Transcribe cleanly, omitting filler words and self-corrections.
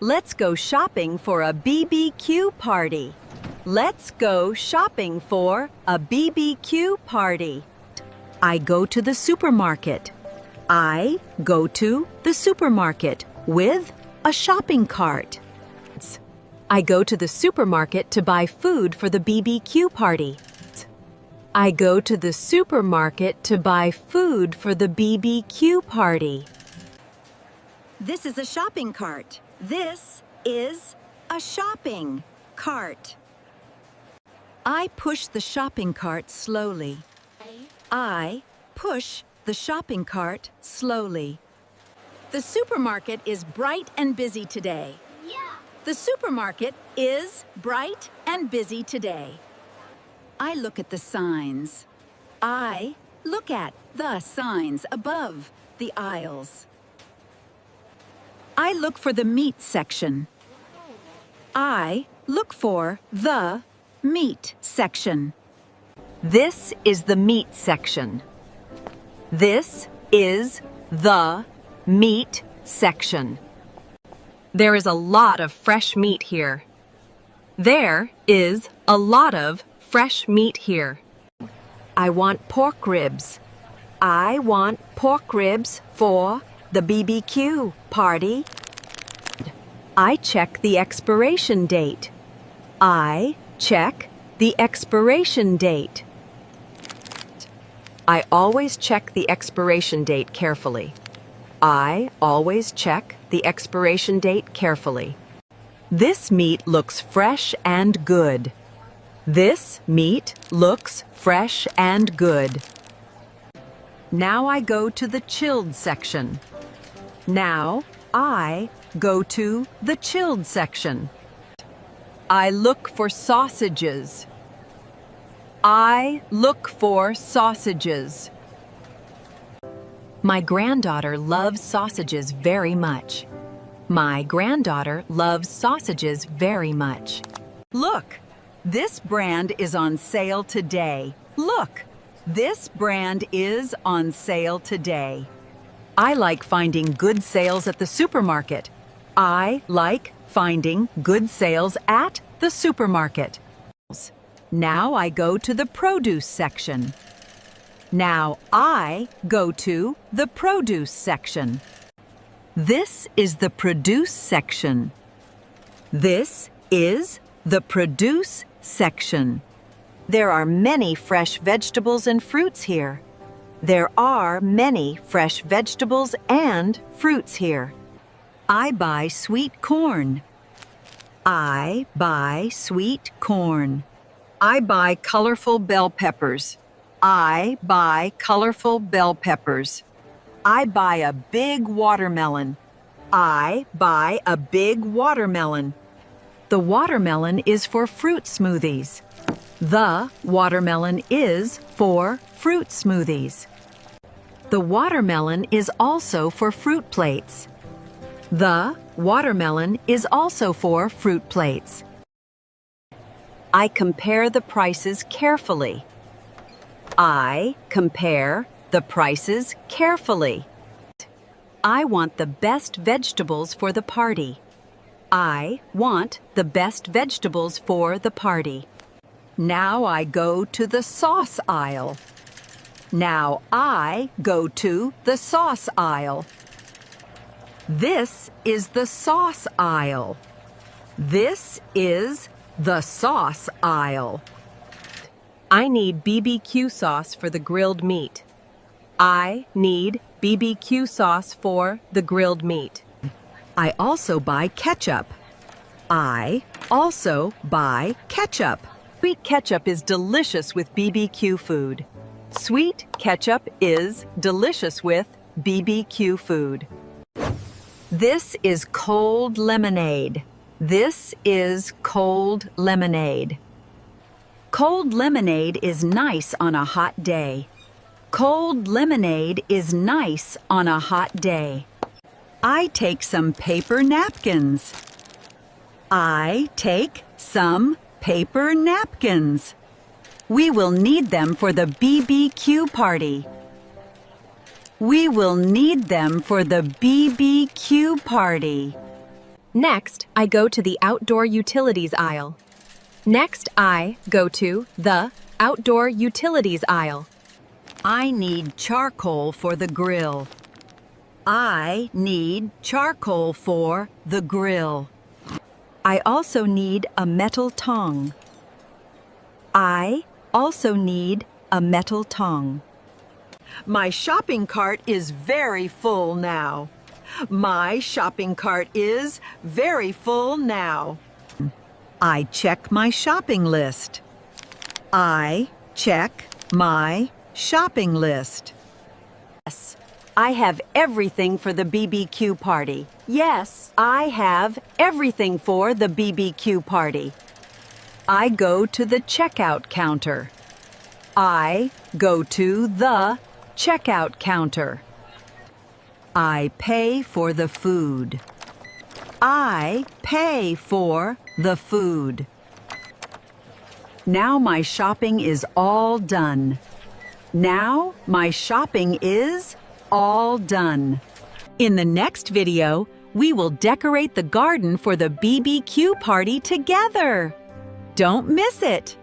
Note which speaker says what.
Speaker 1: Let's go shopping for a BBQ party. Let's go shopping for a BBQ party. I go to the supermarket. I go to the supermarket with a shopping cart. I go to the supermarket to buy food for the BBQ party. I go to the supermarket to buy food for the BBQ party. This is a shopping cart. This is a shopping cart. I push the shopping cart slowly. I push the shopping cart slowly. The supermarket is bright and busy today. The supermarket is bright and busy today. I look at the signs. I look at the signs above the aisles. I look for the meat section. I look for the meat section. This is the meat section. This is the meat section. There is a lot of fresh meat here. There is a lot of fresh meat here. I want pork ribs. I want pork ribs for the BBQ party. I check the expiration date. I check the expiration date. I always check the expiration date carefully. I always check the expiration date carefully. This meat looks fresh and good. This meat looks fresh and good. Now I go to the chilled section. Now I go to the chilled section. I look for sausages. I look for sausages. My granddaughter loves sausages very much. My granddaughter loves sausages very much. Look, this brand is on sale today. Look, this brand is on sale today. I like finding good sales at the supermarket. I like finding good sales at the supermarket. Now I go to the produce section. Now I go to the produce section. This is the produce section. This is the produce section. There are many fresh vegetables and fruits here. There are many fresh vegetables and fruits here. I buy sweet corn. I buy sweet corn. I buy colorful bell peppers. I buy colorful bell peppers. I buy a big watermelon. I buy a big watermelon. The watermelon is for fruit smoothies. The watermelon is for fruit smoothies. The watermelon is also for fruit plates. The watermelon is also for fruit plates. I compare the prices carefully. I compare the prices carefully. I want the best vegetables for the party. I want the best vegetables for the party. Now I go to the sauce aisle. Now I go to the sauce aisle. This is the sauce aisle. This is the sauce aisle. I need BBQ sauce for the grilled meat. I need BBQ sauce for the grilled meat. I also buy ketchup. I also buy ketchup. Sweet ketchup is delicious with BBQ food. Sweet ketchup is delicious with BBQ food. This is cold lemonade. This is cold lemonade. Cold lemonade is nice on a hot day. Cold lemonade is nice on a hot day. I take some paper napkins. I take some paper napkins. We will need them for the BBQ party. We will need them for the BBQ party.
Speaker 2: Next, I go to the outdoor utilities aisle. Next, I go to the outdoor utilities aisle.
Speaker 1: I need charcoal for the grill. I need charcoal for the grill. I also need a metal tongue. I also need a metal tongue. My shopping cart is very full now. My shopping cart is very full now. I check my shopping list. I check my shopping list. Yes, I have everything for the BBQ party. Yes, I have everything for the BBQ party. I go to the checkout counter. I go to the checkout counter. I pay for the food. I pay for the food. Now my shopping is all done. Now my shopping is all done. In the next video, we will decorate the garden for the BBQ party together. Don't miss it!